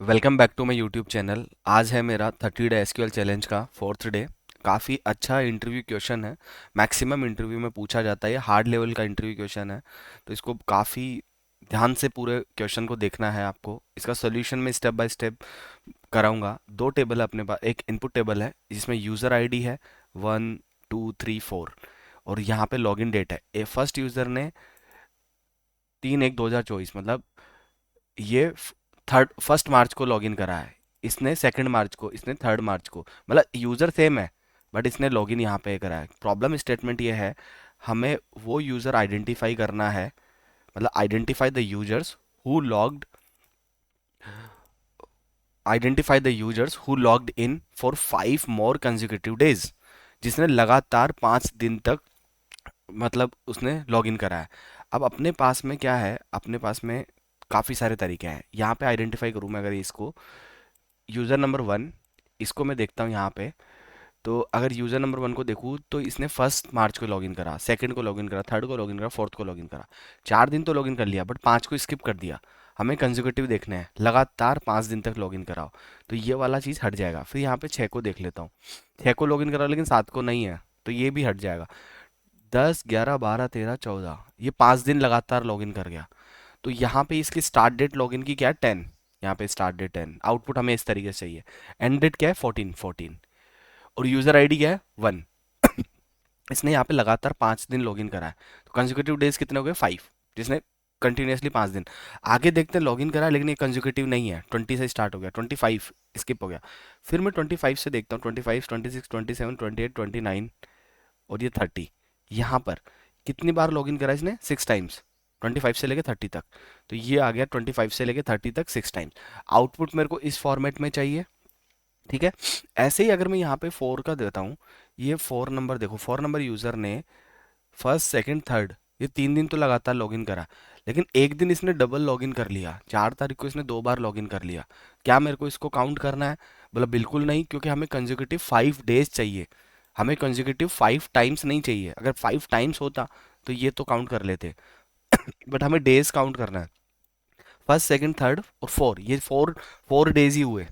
Welcome back to my YouTube channel. आज है मेरा 30 डे एसक्यूएल चैलेंज का फोर्थ डे। काफ़ी अच्छा इंटरव्यू क्वेश्चन है। मैक्सिमम इंटरव्यू में पूछा जाता है, ये हार्ड लेवल का इंटरव्यू क्वेश्चन है। तो इसको काफ़ी ध्यान से पूरे क्वेश्चन को देखना है आपको। इसका सोल्यूशन मैं स्टेप बाय स्टेप कराऊंगा। दो टेबल है अपने पास, एक इनपुट टेबल है जिसमें यूज़र आईडी है 1 2 3 4, और यहाँ पे लॉगिन डेट है। ए फर्स्ट यूज़र ने 3/1/2024, मतलब ये थर्ड फर्स्ट मार्च को लॉगिन करा है, इसने सेकंड मार्च को, इसने थर्ड मार्च को, मतलब यूज़र सेम है बट इसने लॉगिन यहाँ पे करा है। प्रॉब्लम स्टेटमेंट ये है, हमें वो यूज़र आइडेंटिफाई करना है, मतलब identify the users who logged identify the users who logged in for 5 more consecutive days, जिसने लगातार 5 दिन तक, मतलब उसने लॉगिन करा है। अब अपने पास में क्या है, अपने पास में काफ़ी सारे तरीके हैं। यहाँ पे आइडेंटिफाई करूँ मैं अगर इसको, यूज़र नंबर 1, इसको मैं देखता हूँ यहाँ पे। तो अगर यूज़र नंबर 1 को देखूँ तो इसने फर्स्ट मार्च को लॉगिन करा, सेकंड को लॉगिन करा, थर्ड को लॉगिन करा, फोर्थ को लॉगिन करा। 4 दिन तो लॉगिन कर लिया बट 5 को स्किप कर दिया। हमें कंसेक्यूटिव देखने हैं, लगातार 5 दिन तक लॉगिन कराओ, तो ये वाला चीज़ हट जाएगा। फिर यहाँ पे 6 को देख लेता हूँ, 6 को लॉगिन करा लेकिन 7 को नहीं है, तो ये भी हट जाएगा। 10 11 12 13 14, ये 5 दिन लगातार लॉगिन कर गया। तो यहाँ पे इसकी स्टार्ट डेट लॉगिन की क्या है, 10। यहाँ पे स्टार्ट डेट 10, आउटपुट हमें इस तरीके से चाहिए। एंड डेट क्या है, 14 14, और यूजर आईडी क्या है, 1। इसने यहाँ पे लगातार 5 दिन लॉगिन करा है, तो कंसेक्यूटिव डेज कितने हो गए, 5, जिसने कंटिन्यूसली 5 दिन। आगे देखते हैं, लॉगिन करा है लेकिन ये कंसेक्यूटिव नहीं है, 20 से स्टार्ट हो गया, 25 स्किप हो गया। फिर मैं 25 से देखता हूँ, 25 26 27 28 29, और ये 30। यहाँ पर कितनी बार लॉगिन करा इसने, 6 टाइम्स, 25 से लेके 30 तक। तो ये आ गया 25 से लेके 30 तक 6 टाइम्स। आउटपुट मेरे को इस फॉर्मेट में चाहिए, ठीक है। ऐसे ही अगर मैं यहाँ पे 4 का देता हूँ, ये 4 नंबर देखो, 4 नंबर यूज़र ने फर्स्ट सेकंड थर्ड, ये 3 दिन तो लगातार लॉगिन करा, लेकिन एक दिन इसने डबल लॉगिन कर लिया, 4 तारीख को इसने 2 बार लॉगिन कर लिया। क्या मेरे को इसको काउंट करना है, बोला बिल्कुल नहीं, क्योंकि हमें कंसेक्यूटिव 5 डेज चाहिए, हमें कंसेक्यूटिव 5 टाइम्स नहीं चाहिए। अगर 5 टाइम्स होता तो ये तो काउंट कर लेते, बट हमें डेज काउंट करना है। फर्स्ट सेकंड थर्ड और 4, ये 4 4 डेज ही हुए,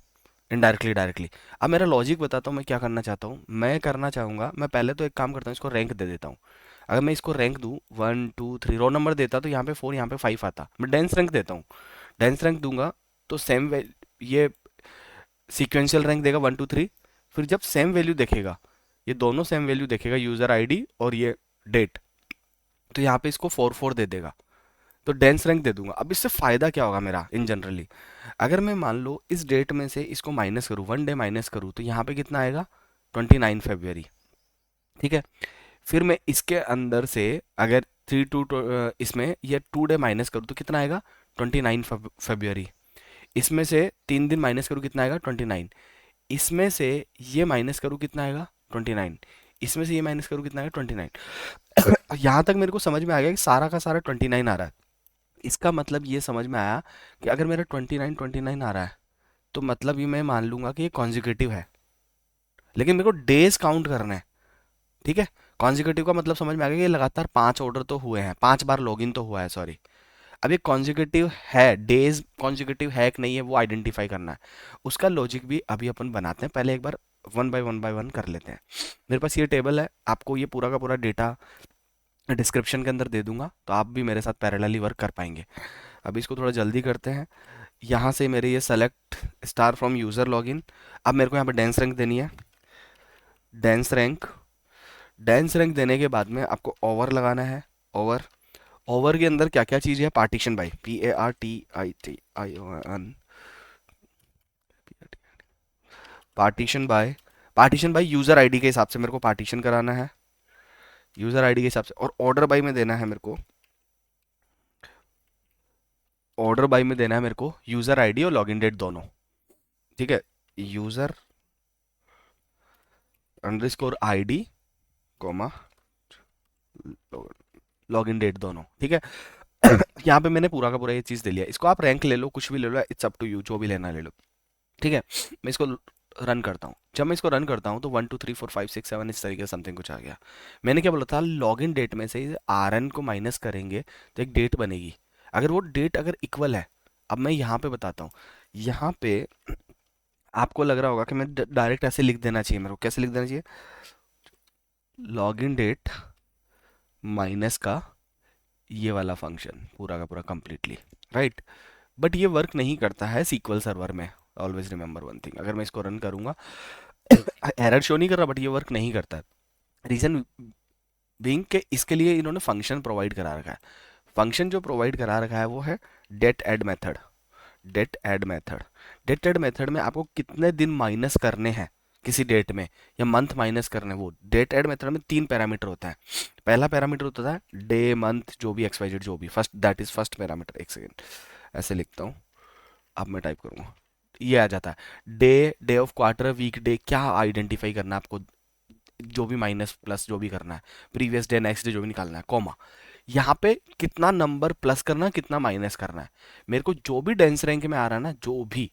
इनडायरेक्टली डायरेक्टली। अब मेरा लॉजिक बताता हूँ मैं क्या करना चाहता हूँ। मैं करना चाहूँगा, मैं पहले तो एक काम करता हूँ, इसको रैंक दे देता हूँ। अगर मैं इसको रैंक दूँ 1 2 3, रो नंबर देता तो यहाँ पे 4, यहाँ पे 5 आता। मैं डेंस रैंक देता हूँ, डेंस रैंक दूंगा तो सेम, ये सीक्वेंशियल रैंक देगा 1 2 3। फिर जब सेम वैल्यू देखेगा, ये दोनों सेम वैल्यू देखेगा, यूज़र आईडी और ये डेट, तो यहाँ पे इसको 4 4 दे देगा, तो डेंस रैंक दे दूंगा। अब इससे फ़ायदा क्या होगा मेरा इन जनरली, अगर मैं मान लो इस डेट में से इसको माइनस करूँ, 1 डे माइनस करूँ, तो यहाँ पे कितना आएगा, 29 फरवरी, ठीक है। फिर मैं इसके अंदर से अगर 3 2 इसमें ये 2 डे माइनस करूँ तो कितना आएगा, 29 फरवरी। इसमें से 3 दिन माइनस करूँ कितना आएगा, 29। इसमें से ये माइनस करूँ कितना आएगा, 29। इसमें से ये माइनस करूँ कितना आएगा, 29। यहाँ तक मेरे को समझ में आ गया कि सारा का सारा 29 आ रहा है। इसका मतलब ये समझ में आया कि अगर मेरा 29 आ रहा है, तो मतलब ये मैं मान लूंगा कि ये कॉन्जिक्यूटिव है, लेकिन मेरे को डेज काउंट करना है, ठीक है। कॉन्जिक्यूटिव का मतलब समझ में आ गया कि ये लगातार 5 ऑर्डर तो हुए हैं, 5 बार लॉगिन तो हुआ है, सॉरी। अब ये कॉन्जिक्यूटिव है, डेज कॉन्जिक्यूटिव है कि नहीं है वो आइडेंटिफाई करना है। उसका लॉजिक भी अभी अपन बनाते हैं, पहले एक बार वन बाय वन कर लेते हैं। मेरे पास ये टेबल है, आपको ये पूरा का पूरा डेटा डिस्क्रिप्शन के अंदर दे दूंगा, तो आप भी मेरे साथ पैरेलली वर्क कर पाएंगे। अभी इसको थोड़ा जल्दी करते हैं। यहाँ से मेरे ये select star from user login. अब मेरे को यहाँ पे डेंस रैंक देनी है, डेंस रैंक। डेंस रैंक देने के बाद में आपको ओवर लगाना है, ओवर। ओवर के अंदर क्या क्या चीज़ है, partition by, PARTITION, partition by, partition by user ID के हिसाब से मेरे को पार्टीशन कराना है, यूज़र आईडी के हिसाब से। और ऑर्डर बाय में देना है मेरे को, ऑर्डर बाय में देना है मेरे को यूज़र आईडी और लॉगिन डेट दोनों, ठीक है। User underscore ID comma login date दोनों, ठीक है। यहाँ पे मैंने पूरा का पूरा ये चीज़ दे लिया। इसको आप रैंक ले लो, कुछ भी ले लो, इट्स अप टू यू, जो भी लेना ले लो, ठीक है। मैं इसको रन करता हूँ। जब मैं इसको रन करता हूँ तो 1 2 3 4 5 6 7 इस तरीके से समथिंग कुछ आ गया। मैंने क्या बोला था, लॉगिन डेट में से RN को माइनस करेंगे तो एक डेट बनेगी। अगर वो डेट अगर इक्वल है, अब मैं यहाँ पे बताता हूँ, यहाँ पे आपको लग रहा होगा कि मैं डायरेक्ट ऐसे लिख देना चाहिए, मेरे को कैसे लिख देना चाहिए, लॉग इन डेट माइनस का ये वाला फंक्शन पूरा का पूरा कंप्लीटली, राइट। बट ये वर्क नहीं करता है सीक्वल सर्वर में। ऑलवेज रिमेंबर वन थिंग, अगर मैं इसको रन करूंगा एरर शो नहीं कर रहा, बट ये वर्क नहीं करता है। रीजन बीइंग के इसके लिए इन्होंने फंक्शन प्रोवाइड करा रखा है। फंक्शन जो प्रोवाइड करा रखा है वो है date add method. Date add method, date add method में आपको कितने दिन माइनस करने हैं किसी डेट में, या मंथ माइनस करने, वो डेट ऐड मेथड में 3 पैरामीटर होता है। पहला पैरामीटर होता है डे मंथ जो भी एक्स वाई जेड जो भी, first that is first parameter. एक सेकेंड ऐसे लिखता हूँ, अब मैं टाइप करूंगा, ये आ जाता है day, day of quarter, week day, क्या आइडेंटिफाई करना है आपको, जो भी माइनस प्लस जो भी करना है, प्रीवियस डे नेक्स्ट डे जो भी निकालना है, कॉमा, यहाँ पे कितना नंबर प्लस करना है कितना माइनस करना है। मेरे को जो भी डेंस रैंक में आ रहा है ना, जो भी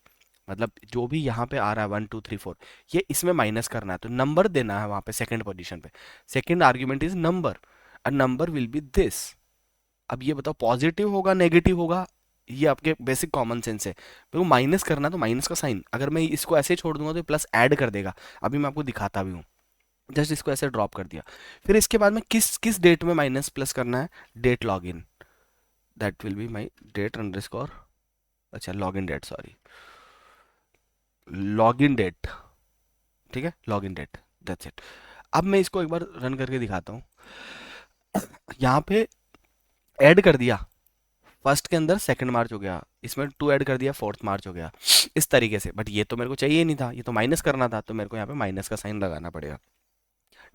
मतलब जो भी यहाँ पे आ रहा है 1 2 3 4, ये इसमें माइनस करना है, तो नंबर देना है वहां पे सेकंड पोजीशन पे। Second argument is number, a number will be this. अब ये बताओ पॉजिटिव होगा नेगेटिव होगा, ये आपके बेसिक कॉमन सेंस है। मेरे को माइनस करना है तो माइनस का साइन, अगर मैं इसको ऐसे छोड़ दूंगा तो प्लस ऐड कर देगा। अभी मैं आपको दिखाता भी हूँ, जस्ट इसको ऐसे ड्रॉप कर दिया। फिर इसके बाद में किस किस डेट में माइनस प्लस करना है, date log in, that will be my date underscore, अच्छा log in date, sorry log in date, ठीक है log in date, that's it. अब मैं इसको एक बार रन करके दिखाता हूँ। यहाँ पे ऐड कर दिया, फर्स्ट के अंदर सेकंड मार्च हो गया, इसमें 2 ऐड कर दिया, फोर्थ मार्च हो गया, इस तरीके से। बट ये तो मेरे को चाहिए ही नहीं था, ये तो माइनस करना था, तो मेरे को यहाँ पे माइनस का साइन लगाना पड़ेगा,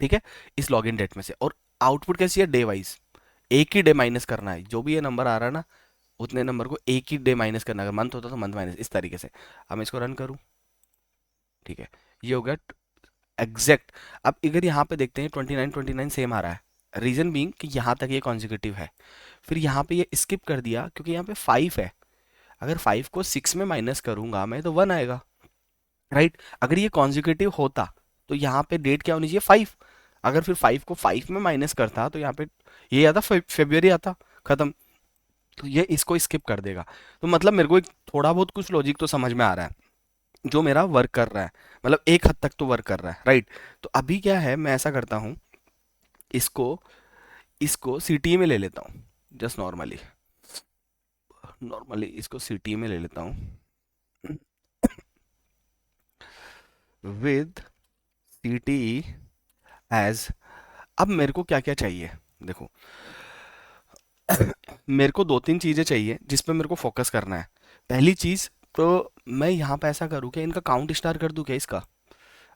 ठीक है, इस लॉग इन डेट में से। और आउटपुट कैसी है, डे वाइज, एक ही डे माइनस करना है, जो भी ये नंबर आ रहा है ना उतने नंबर को एक ही डे माइनस करना, अगर मंथ होता तो मंथ माइनस, इस तरीके से। अब मैं इसको रन करूं, ठीक है, ये हो गया एग्जैक्ट। अब अगर यहाँ पे देखते हैं 29 29 सेम आ रहा है, रीजन बीइंग कि यहाँ तक ये कॉन्जिक्यूटिव है। फिर यहाँ पे ये स्किप कर दिया क्योंकि यहाँ पे 5 है, अगर 5 को 6 में माइनस करूंगा मैं तो 1 आएगा, राइट। अगर ये कॉन्जिक्यूटिव होता तो यहाँ पे डेट क्या होनी चाहिए, 5। अगर फिर 5 को 5 में माइनस करता तो यहाँ पे ये आता फेब्रुअरी आता, खत्म। तो ये इसको स्किप कर देगा। तो मतलब मेरे को एक थोड़ा बहुत कुछ लॉजिक तो समझ में आ रहा है, जो मेरा वर्क कर रहा है, मतलब एक हद तक तो वर्क कर रहा है, राइट। तो अभी क्या है, मैं ऐसा करता हूँ, इसको इसको सीटी में ले लेता हूँ, जस्ट नॉर्मली, नॉर्मली इसको सीटी में ले लेता हूँ विद सीटी एज। अब मेरे को क्या क्या चाहिए, देखो मेरे को 2 3 चीजें चाहिए जिस पे मेरे को फोकस करना है। पहली चीज, तो मैं यहाँ पे ऐसा करूँ कि इनका काउंट स्टार कर दूं क्या इसका।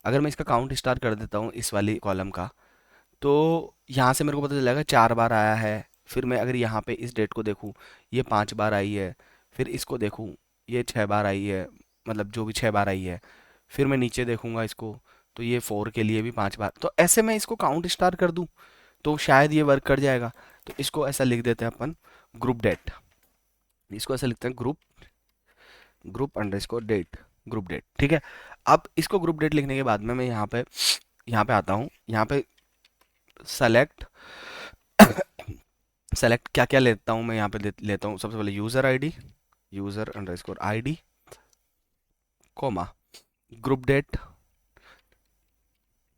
अगर मैं इसका काउंट स्टार कर देता हूँ इस वाली कॉलम का, तो यहाँ से मेरे को पता चलेगा 4 बार आया है। फिर मैं अगर यहाँ पे इस डेट को देखूँ, ये 5 बार आई है। फिर इसको देखूँ, ये 6 बार आई है, मतलब जो भी 6 बार आई है। फिर मैं नीचे देखूंगा इसको, तो ये 4 के लिए भी 5 बार, तो ऐसे मैं इसको काउंट स्टार कर दूं तो शायद ये वर्क कर जाएगा। तो इसको ऐसा लिख देते हैं अपन, ग्रुप डेट, इसको ऐसा लिखते हैं group, group underscore date, group date, ठीक है। अब इसको ग्रुप डेट लिखने के बाद में मैं यहाँ पे आता हूँ, यहाँ पे सेलेक्ट, सेलेक्ट क्या क्या लेता हूँ मैं यहाँ पे लेता हूँ, सबसे पहले user ID, user underscore ID, comma, group date,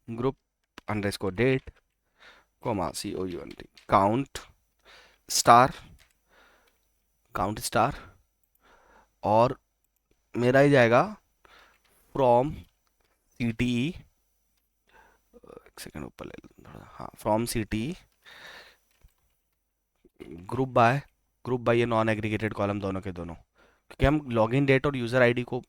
group underscore date, comma COUNT, count star, count star, और मेरा ही जाएगा फ्रॉम CTE, एक सेकंड ऊपर ले लो थोड़ा, हाँ from CTE, group by, group by ये नॉन एग्रीगेटेड कॉलम दोनों के दोनों, क्योंकि हम लॉगिन डेट और यूजर आईडी को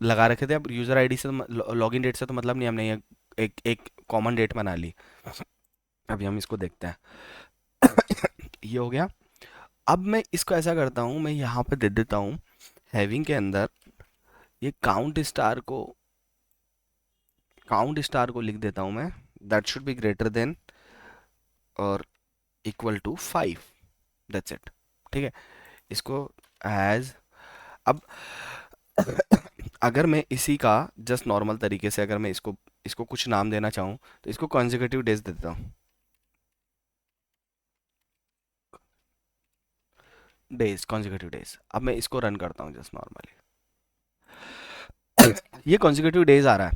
लगा रखे थे। अब यूजर आईडी से, लॉगिन डेट से तो मतलब नहीं, हमने ये एक एक कॉमन डेट बना ली। अभी हम इसको देखते हैं ये हो गया। अब मैं इसको ऐसा करता हूँ, मैं यहाँ पे दे देता हूँ हैविंग के अंदर, ये काउंट स्टार को लिख देता हूँ मैं, that should be greater then और इक्वल टू 5, दैट्स इट, ठीक है। इसको एज, अब अगर मैं इसी का जस्ट नॉर्मल तरीके से अगर मैं इसको इसको कुछ नाम देना चाहूँ तो इसको कॉन्जिक्यूटिव डेज दे देता हूँ, डेज, कॉन्जिक्यूटिव डेज। अब मैं इसको रन करता हूँ जस्ट नॉर्मली, ये कॉन्जिक्यूटिव डेज आ रहा है,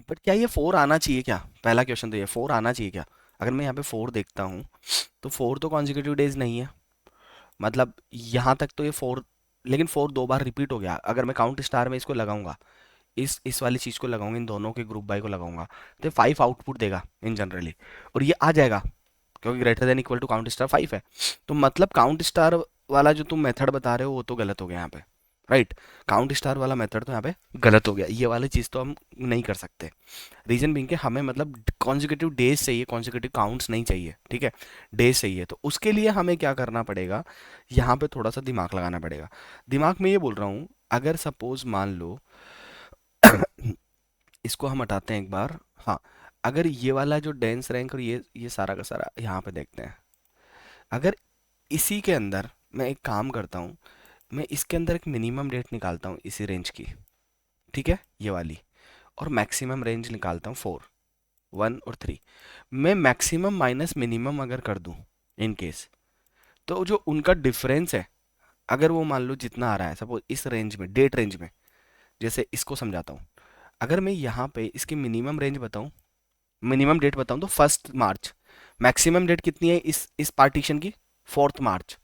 बट क्या ये 4 आना चाहिए क्या? पहला क्वेश्चन तो ये 4 आना चाहिए क्या? अगर मैं यहाँ पे 4 देखता हूँ तो 4 तो कॉन्जिक्यूटिव डेज नहीं है, मतलब यहाँ तक तो ये 4, लेकिन 4 दो बार रिपीट हो गया। अगर मैं काउंट स्टार में इसको लगाऊंगा, इस वाली चीज़ को लगाऊंगा, इन दोनों के ग्रुप बाय को लगाऊंगा, तो 5 आउटपुट देगा इन जनरली, और ये आ जाएगा क्योंकि greater than equal to count star 5 है। तो मतलब काउंट स्टार वाला जो तुम मेथड बता रहे हो वो तो गलत हो गया यहाँ पे, राइट। काउंट स्टार वाला मेथड तो यहाँ पे गलत हो गया, ये वाली चीज़ तो हम नहीं कर सकते। रीजन बिंग के हमें मतलब कॉन्जिक्यूटिव डेज चाहिए, कॉन्जिक्यूटिव काउंट्स नहीं चाहिए, ठीक है, डेज चाहिए। तो उसके लिए हमें क्या करना पड़ेगा, यहाँ पे थोड़ा सा दिमाग लगाना पड़ेगा। दिमाग में ये बोल रहा हूँ, अगर सपोज मान लो इसको हम हटाते हैं एक बार, हाँ, अगर ये वाला जो डेंस रैंक और ये सारा का सारा यहाँ पे देखते हैं, अगर इसी के अंदर मैं एक काम करता हूँ, मैं इसके अंदर एक मिनिमम रेट निकालता हूँ इसी रेंज की, ठीक है, ये वाली, और मैक्सिमम रेंज निकालता हूँ 4, 1 और 3। मैं मैक्सिमम माइनस मिनिमम अगर कर दूँ इन केस, तो जो उनका डिफरेंस है, अगर वो मान लो जितना आ रहा है, सपोज इस रेंज में, डेट रेंज में, जैसे इसको समझाता हूँ, अगर मैं यहाँ पे इसकी मिनिमम रेंज बताऊँ, मिनिमम डेट बताऊँ तो 1 मार्च, मैक्सिमम डेट कितनी है इस पार्टीशन की, 4 मार्च।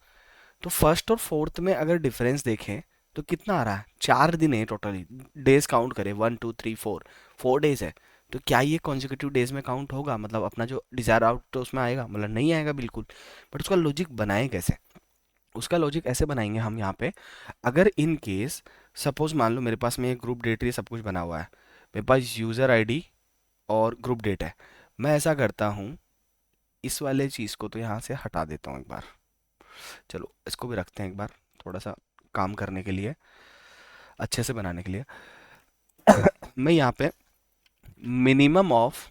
तो फर्स्ट और फोर्थ में अगर डिफरेंस देखें तो कितना आ रहा है, 4 दिन है टोटली, डेज काउंट करें 1 2 3 4, 4 डेज है। तो क्या ये कॉन्जिक्यूटिव डेज में काउंट होगा, मतलब अपना जो डिजायर आउट तो उसमें आएगा, मतलब नहीं आएगा बिल्कुल। बट उसका लॉजिक बनाए कैसे, उसका लॉजिक ऐसे बनाएंगे हम यहाँ पे, अगर इन केस सपोज मान लो मेरे पास में एक ग्रुप डेट, ये सब कुछ बना हुआ है, मेरे पास यूज़र आईडी और ग्रुप डेट है, मैं ऐसा करता हूँ, इस वाले चीज़ को तो यहाँ से हटा देता हूँ एक बार, चलो इसको भी रखते हैं एक बार, थोड़ा सा काम करने के लिए, अच्छे से बनाने के लिए। मैं यहाँ पे मिनिमम ऑफ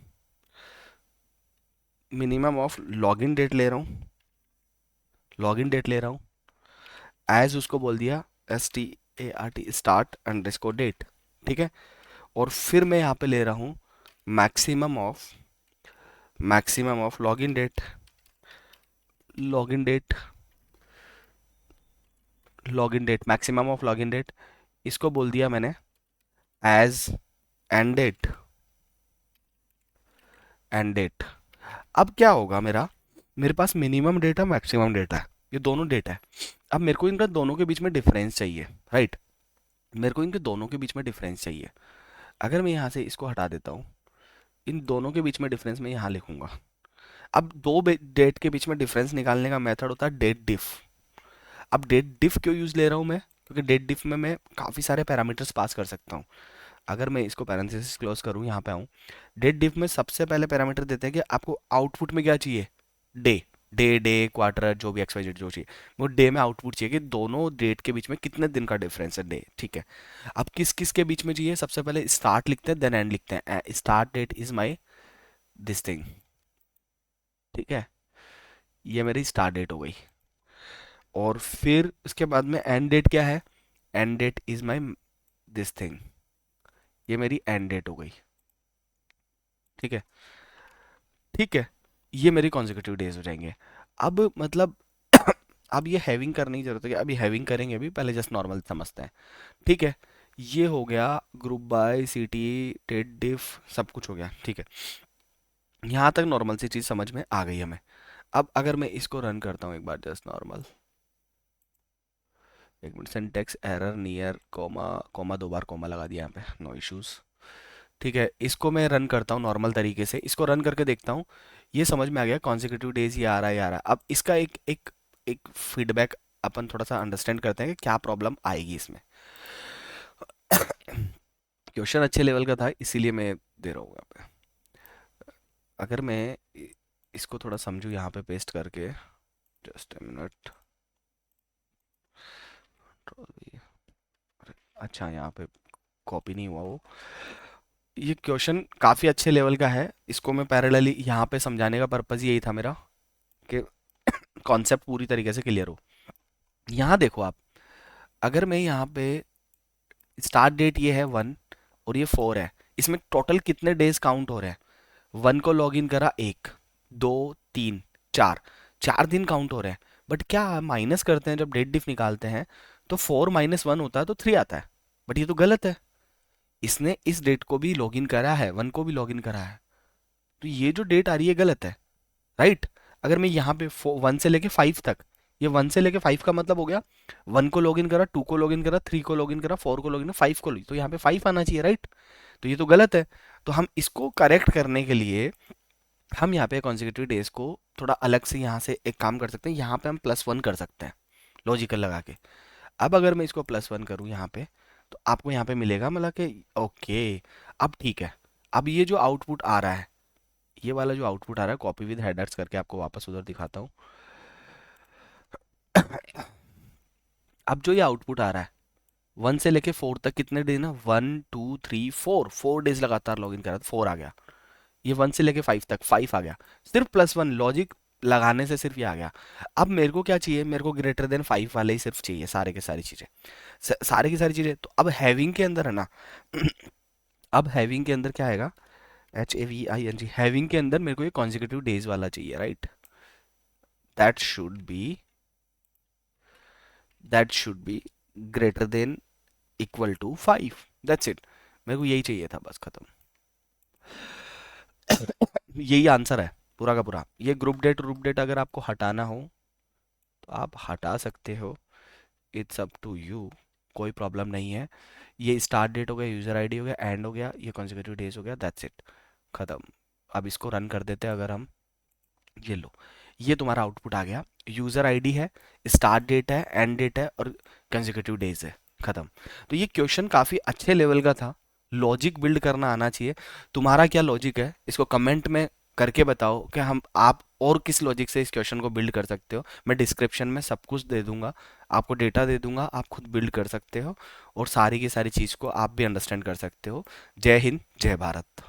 लॉगिन डेट ले रहा हूँ, लॉगिन डेट ले रहा हूँ, एज उसको बोल दिया START स्टार्ट अंडरस्कोर डेट, ठीक है। और फिर मैं यहाँ पे ले रहा हूँ maximum of login date, login date maximum of login date, इसको बोल दिया मैंने एज एंड डेट। अब क्या होगा, मेरे पास मिनिमम डेटा मैक्सिमम डेटा है, ये दोनों डेटा है। अब मेरे को इनका दोनों के बीच में डिफरेंस चाहिए, राइट, मेरे को इनके दोनों के बीच में डिफरेंस चाहिए। अगर मैं यहाँ से इसको हटा देता हूँ, इन दोनों के बीच में डिफरेंस मैं यहाँ लिखूंगा। अब दो डेट के बीच में डिफरेंस निकालने का मेथड होता है डेट डिफ। अब डेट डिफ क्यों यूज ले रहा हूँ मैं, क्योंकि डेट डिफ में मैं काफ़ी सारे पैरामीटर्स पास कर सकता हूँ। अगर मैं इसको पैरेंथेसिस क्लोज करूँ, यहाँ पे आऊँ, डेट डिफ में सबसे पहले पैरामीटर देते हैं कि आपको आउटपुट में क्या चाहिए, डे, डे क्वार्टर, जो भी XYZ जो चाहिए, वो डे में आउटपुट चाहिए कि दोनों डेट के बीच में कितने दिन का डिफरेंस है, डे, ठीक है। अब किस किस के बीच में चाहिए, सबसे पहले स्टार्ट लिखते हैं देन एंड लिखते हैं, start date is my this thing, ठीक है, ये मेरी स्टार्ट डेट हो गई। और फिर उसके बाद में एंड डेट क्या है, end date is my this thing, ये मेरी एंड डेट हो गई, ठीक है, ठीक है। ये मेरी कॉन्जिक्यूटिव डेज हो जाएंगे। अब मतलब अब ये हैविंग करने की जरूरत है, अभी हैविंग करेंगे, अभी पहले जस्ट नॉर्मल समझते हैं, ठीक है। ये हो गया ग्रुप बाय CT टेट डिफ, सब कुछ हो गया, ठीक है। यहाँ तक नॉर्मल सी चीज़ समझ में आ गई हमें। अब अगर मैं इसको रन करता हूँ एक बार, जस्ट नॉर्मल, एक minute, syntax error, near comma, comma दो बार कॉमा लगा दिया यहाँ पे, नो इश्यूज, ठीक है। इसको मैं रन करता हूँ नॉर्मल तरीके से, इसको रन करके देखता हूँ, ये समझ में आ गया कॉन्जिक्यूटिव डेज ये आ रहा है, ये आ रहा है। अब इसका एक एक एक फीडबैक अपन थोड़ा सा अंडरस्टैंड करते हैं कि क्या प्रॉब्लम आएगी इसमें। क्वेश्चन अच्छे लेवल का था इसीलिए मैं दे रहा हूँ यहाँ पे। अगर मैं इसको थोड़ा समझूँ यहाँ पे पेस्ट करके, जस्ट ए मिनट, अच्छा यहाँ पे कॉपी नहीं हुआ वो, ये क्वेश्चन काफ़ी अच्छे लेवल का है, इसको मैं पैरेलली यहाँ पे समझाने का पर्पज़ यही था मेरा कि कॉन्सेप्ट पूरी तरीके से क्लियर हो। यहाँ देखो आप, अगर मैं यहाँ पे स्टार्ट डेट ये है 1 और ये 4 है, इसमें टोटल कितने डेज काउंट हो रहे हैं, 1 को लॉग इन करा, 1 2 3 4, 4 दिन काउंट हो रहे हैं। बट क्या माइनस करते हैं जब डेट डिफ निकालते हैं तो 4 - 1 होता है तो 3 आता है, बट ये तो गलत है, इसने इस डेट को भी लॉगिन करा है, 1 को भी लॉगिन करा है, तो ये जो डेट आ रही है गलत है, राइट। अगर मैं यहाँ पे 1 से लेके 5 तक, ये 1 से लेके 5 का मतलब हो गया 1 को लॉगिन करा, 2 को लॉगिन करा, 3 को लॉगिन करा, 4 को लॉगिन करा, 5 को लॉगिन, तो यहाँ पे 5 आना चाहिए, राइट। तो ये तो गलत है। तो हम इसको करेक्ट करने के लिए हम यहाँ पे कॉन्जिक्यूटिव डेज को थोड़ा अलग से यहाँ से एक काम कर सकते हैं, यहाँ पे हम +1 कर सकते हैं लॉजिकल लगा के। अब अगर मैं इसको +1 करूँ यहाँ पे, तो आपको यहाँ पे मिलेगा मतलब कि ओके, अब ठीक है। अब ये जो आउटपुट आ रहा है, ये वाला जो आउटपुट आ रहा है, कॉपी विद हेडर्स करके आपको वापस उधर दिखाता हूँ। अब जो ये आउटपुट आ रहा है 1 से लेके 4 तक कितने डेज ना, 1 2 3 4 4 डेज लगातार लॉगिन करा, तो 4 आ गया। ये 1 से लेके 5 तक 5 आ गया, सिर्फ +1 लॉजिक लगाने से सिर्फ ये आ गया। अब मेरे को क्या चाहिए, मेरे को ग्रेटर देन 5 वाले ही सिर्फ चाहिए, सारे के सारी चीजें, सारे की सारी चीजें। तो अब हैविंग के अंदर है ना, अब हैविंग के अंदर क्या आएगा, HAVING, हैविंग के अंदर मेरे को ये कॉन्जिक्यूटिव डेज वाला चाहिए, right. That should be that should be greater than equal to 5, that's it. मेरे को यही चाहिए था, बस खत्म। यही आंसर है पूरा का पूरा। ये ग्रुप डेट अगर आपको हटाना हो तो आप हटा सकते हो, इट्स अप टू यू, कोई प्रॉब्लम नहीं है। ये स्टार्ट डेट हो गया, यूजर आईडी हो गया, एंड हो गया, ये कॉन्जिक्यूटिव डेज हो गया, दैट्स इट, खत्म। अब इसको रन कर देते हैं अगर हम, ये लो, ये तुम्हारा आउटपुट आ गया। यूजर आईडी है, स्टार्ट डेट है, एंड डेट है, और कंसेक्यूटिव डेज है, खत्म। तो ये क्वेश्चन काफी अच्छे लेवल का था, लॉजिक बिल्ड करना आना चाहिए। तुम्हारा क्या लॉजिक है, इसको कमेंट में करके बताओ कि हम आप और किस लॉजिक से इस क्वेश्चन को बिल्ड कर सकते हो। मैं डिस्क्रिप्शन में सब कुछ दे दूंगा, आपको डेटा दे दूंगा, आप खुद बिल्ड कर सकते हो और सारी की सारी चीज़ को आप भी अंडरस्टैंड कर सकते हो। जय हिंद, जय भारत।